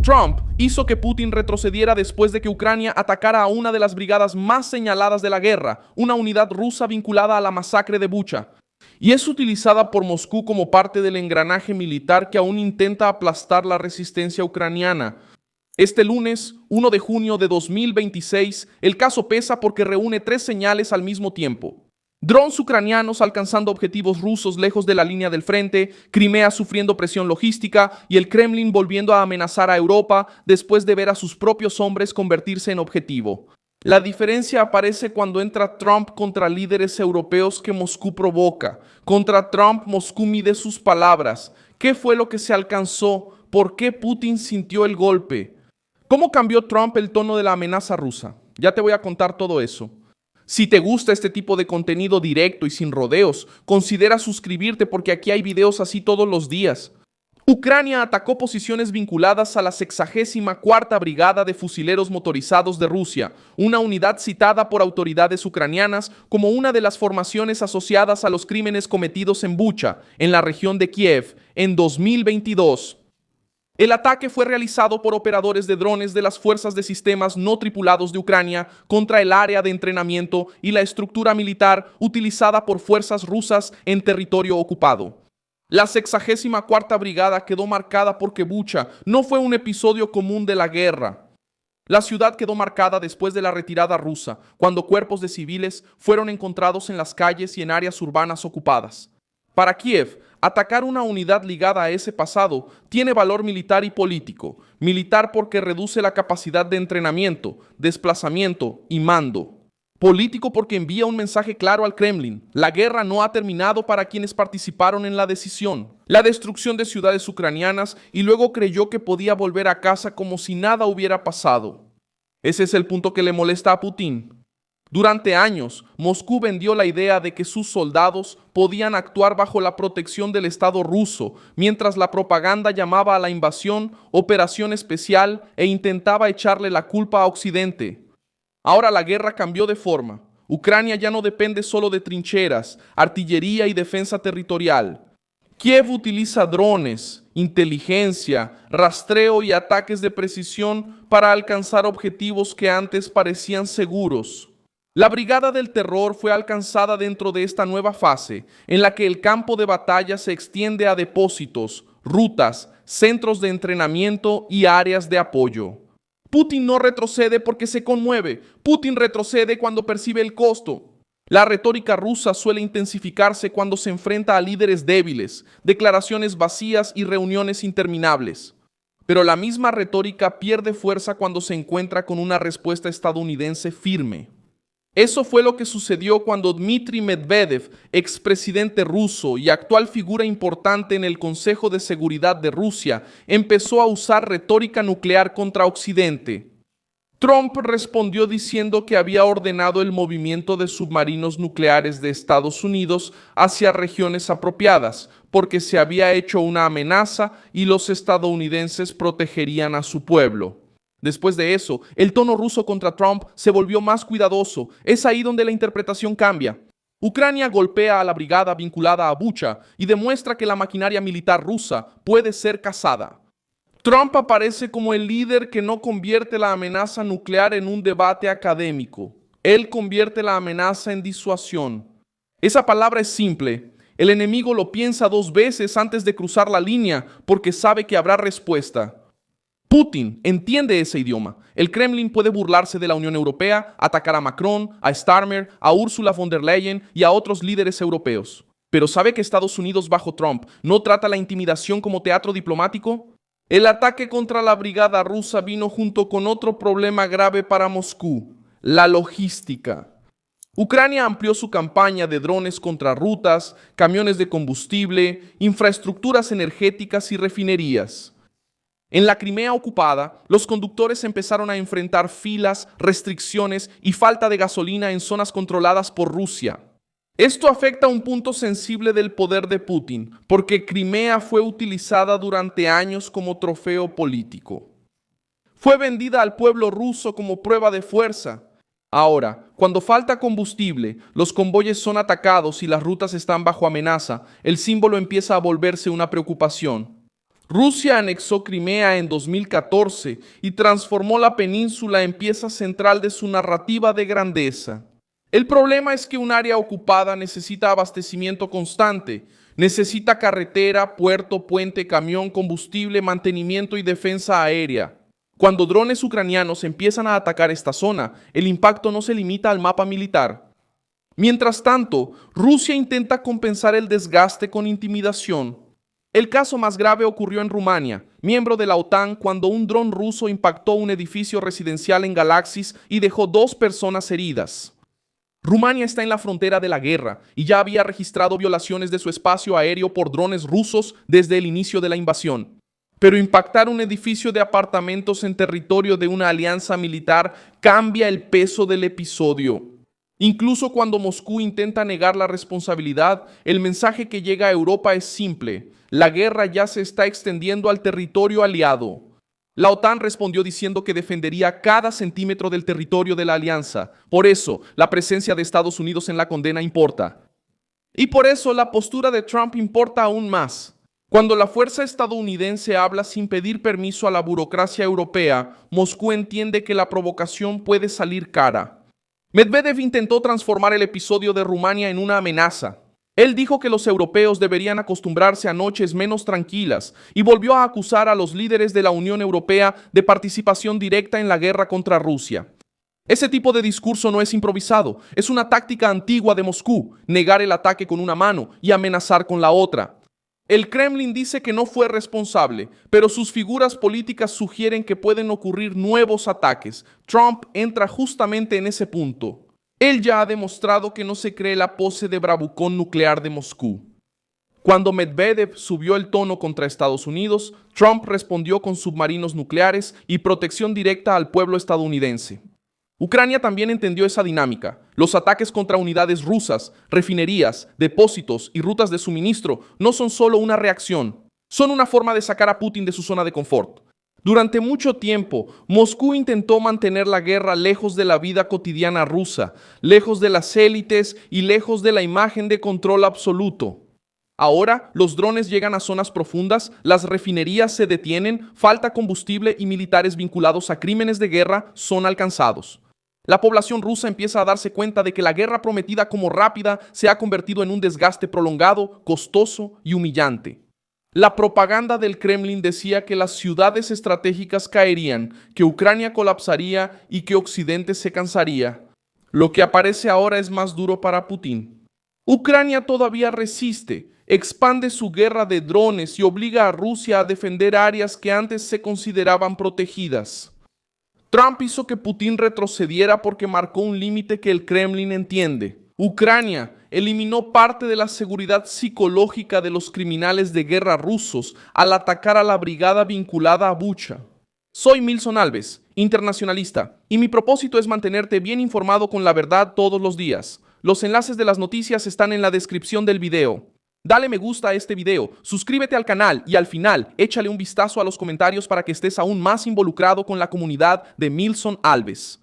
Trump hizo que Putin retrocediera después de que Ucrania atacara a una de las brigadas más señaladas de la guerra, una unidad rusa vinculada a la masacre de Bucha, y es utilizada por Moscú como parte del engranaje militar que aún intenta aplastar la resistencia ucraniana. Este lunes, 1 de junio de 2026, el caso pesa porque reúne 3 señales al mismo tiempo. Drones ucranianos alcanzando objetivos rusos lejos de la línea del frente, Crimea sufriendo presión logística y el Kremlin volviendo a amenazar a Europa después de ver a sus propios hombres convertirse en objetivo. La diferencia aparece cuando entra Trump contra líderes europeos que Moscú provoca. Contra Trump, Moscú mide sus palabras. ¿Qué fue lo que se alcanzó? ¿Por qué Putin sintió el golpe? ¿Cómo cambió Trump el tono de la amenaza rusa? Ya te voy a contar todo eso. Si te gusta este tipo de contenido directo y sin rodeos, considera suscribirte porque aquí hay videos así todos los días. Ucrania atacó posiciones vinculadas a la 64ª Brigada de Fusileros Motorizados de Rusia, una unidad citada por autoridades ucranianas como una de las formaciones asociadas a los crímenes cometidos en Bucha, en la región de Kiev, en 2022. El ataque fue realizado por operadores de drones de las fuerzas de sistemas no tripulados de Ucrania contra el área de entrenamiento y la estructura militar utilizada por fuerzas rusas en territorio ocupado. La 64ª Brigada quedó marcada porque Bucha no fue un episodio común de la guerra. La ciudad quedó marcada después de la retirada rusa, cuando cuerpos de civiles fueron encontrados en las calles y en áreas urbanas ocupadas. Para Kiev, atacar una unidad ligada a ese pasado tiene valor militar y político. Militar porque reduce la capacidad de entrenamiento, desplazamiento y mando. Político porque envía un mensaje claro al Kremlin. La guerra no ha terminado para quienes participaron en la decisión. La destrucción de ciudades ucranianas y luego creyó que podía volver a casa como si nada hubiera pasado. Ese es el punto que le molesta a Putin. Durante años, Moscú vendió la idea de que sus soldados podían actuar bajo la protección del Estado ruso, mientras la propaganda llamaba a la invasión operación especial e intentaba echarle la culpa a Occidente. Ahora la guerra cambió de forma. Ucrania ya no depende solo de trincheras, artillería y defensa territorial. Kiev utiliza drones, inteligencia, rastreo y ataques de precisión para alcanzar objetivos que antes parecían seguros. La Brigada del Terror fue alcanzada dentro de esta nueva fase, en la que el campo de batalla se extiende a depósitos, rutas, centros de entrenamiento y áreas de apoyo. Putin no retrocede porque se conmueve, Putin retrocede cuando percibe el costo. La retórica rusa suele intensificarse cuando se enfrenta a líderes débiles, declaraciones vacías y reuniones interminables. Pero la misma retórica pierde fuerza cuando se encuentra con una respuesta estadounidense firme. Eso fue lo que sucedió cuando Dmitry Medvedev, expresidente ruso y actual figura importante en el Consejo de Seguridad de Rusia, empezó a usar retórica nuclear contra Occidente. Trump respondió diciendo que había ordenado el movimiento de submarinos nucleares de Estados Unidos hacia regiones apropiadas, porque se había hecho una amenaza y los estadounidenses protegerían a su pueblo. Después de eso, el tono ruso contra Trump se volvió más cuidadoso. Es ahí donde la interpretación cambia. Ucrania golpea a la brigada vinculada a Bucha y demuestra que la maquinaria militar rusa puede ser cazada. Trump aparece como el líder que no convierte la amenaza nuclear en un debate académico. Él convierte la amenaza en disuasión. Esa palabra es simple. El enemigo lo piensa 2 veces antes de cruzar la línea porque sabe que habrá respuesta. Putin entiende ese idioma. El Kremlin puede burlarse de la Unión Europea, atacar a Macron, a Starmer, a Ursula von der Leyen y a otros líderes europeos. Pero ¿sabe que Estados Unidos bajo Trump no trata la intimidación como teatro diplomático? El ataque contra la brigada rusa vino junto con otro problema grave para Moscú: la logística. Ucrania amplió su campaña de drones contra rutas, camiones de combustible, infraestructuras energéticas y refinerías. En la Crimea ocupada, los conductores empezaron a enfrentar filas, restricciones y falta de gasolina en zonas controladas por Rusia. Esto afecta un punto sensible del poder de Putin, porque Crimea fue utilizada durante años como trofeo político. Fue vendida al pueblo ruso como prueba de fuerza. Ahora, cuando falta combustible, los convoyes son atacados y las rutas están bajo amenaza, el símbolo empieza a volverse una preocupación. Rusia anexó Crimea en 2014 y transformó la península en pieza central de su narrativa de grandeza. El problema es que un área ocupada necesita abastecimiento constante, necesita carretera, puerto, puente, camión, combustible, mantenimiento y defensa aérea. Cuando drones ucranianos empiezan a atacar esta zona, el impacto no se limita al mapa militar. Mientras tanto, Rusia intenta compensar el desgaste con intimidación. El caso más grave ocurrió en Rumania, miembro de la OTAN, cuando un dron ruso impactó un edificio residencial en Galaxis y dejó 2 personas heridas. Rumania está en la frontera de la guerra y ya había registrado violaciones de su espacio aéreo por drones rusos desde el inicio de la invasión. Pero impactar un edificio de apartamentos en territorio de una alianza militar cambia el peso del episodio. Incluso cuando Moscú intenta negar la responsabilidad, el mensaje que llega a Europa es simple: la guerra ya se está extendiendo al territorio aliado. La OTAN respondió diciendo que defendería cada centímetro del territorio de la alianza. Por eso, la presencia de Estados Unidos en la condena importa. Y por eso, la postura de Trump importa aún más. Cuando la fuerza estadounidense habla sin pedir permiso a la burocracia europea, Moscú entiende que la provocación puede salir cara. Medvedev intentó transformar el episodio de Rumania en una amenaza. Él dijo que los europeos deberían acostumbrarse a noches menos tranquilas y volvió a acusar a los líderes de la Unión Europea de participación directa en la guerra contra Rusia. Ese tipo de discurso no es improvisado, es una táctica antigua de Moscú: negar el ataque con una mano y amenazar con la otra. El Kremlin dice que no fue responsable, pero sus figuras políticas sugieren que pueden ocurrir nuevos ataques. Trump entra justamente en ese punto. Él ya ha demostrado que no se cree la pose de bravucón nuclear de Moscú. Cuando Medvedev subió el tono contra Estados Unidos, Trump respondió con submarinos nucleares y protección directa al pueblo estadounidense. Ucrania también entendió esa dinámica. Los ataques contra unidades rusas, refinerías, depósitos y rutas de suministro no son solo una reacción, son una forma de sacar a Putin de su zona de confort. Durante mucho tiempo, Moscú intentó mantener la guerra lejos de la vida cotidiana rusa, lejos de las élites y lejos de la imagen de control absoluto. Ahora, los drones llegan a zonas profundas, las refinerías se detienen, falta combustible y militares vinculados a crímenes de guerra son alcanzados. La población rusa empieza a darse cuenta de que la guerra prometida como rápida se ha convertido en un desgaste prolongado, costoso y humillante. La propaganda del Kremlin decía que las ciudades estratégicas caerían, que Ucrania colapsaría y que Occidente se cansaría. Lo que aparece ahora es más duro para Putin. Ucrania todavía resiste, expande su guerra de drones y obliga a Rusia a defender áreas que antes se consideraban protegidas. Trump hizo que Putin retrocediera porque marcó un límite que el Kremlin entiende. Ucrania eliminó parte de la seguridad psicológica de los criminales de guerra rusos al atacar a la brigada vinculada a Bucha. Soy Milson Alves, internacionalista, y mi propósito es mantenerte bien informado con la verdad todos los días. Los enlaces de las noticias están en la descripción del video. Dale me gusta a este video, suscríbete al canal y al final échale un vistazo a los comentarios para que estés aún más involucrado con la comunidad de Milson Alves.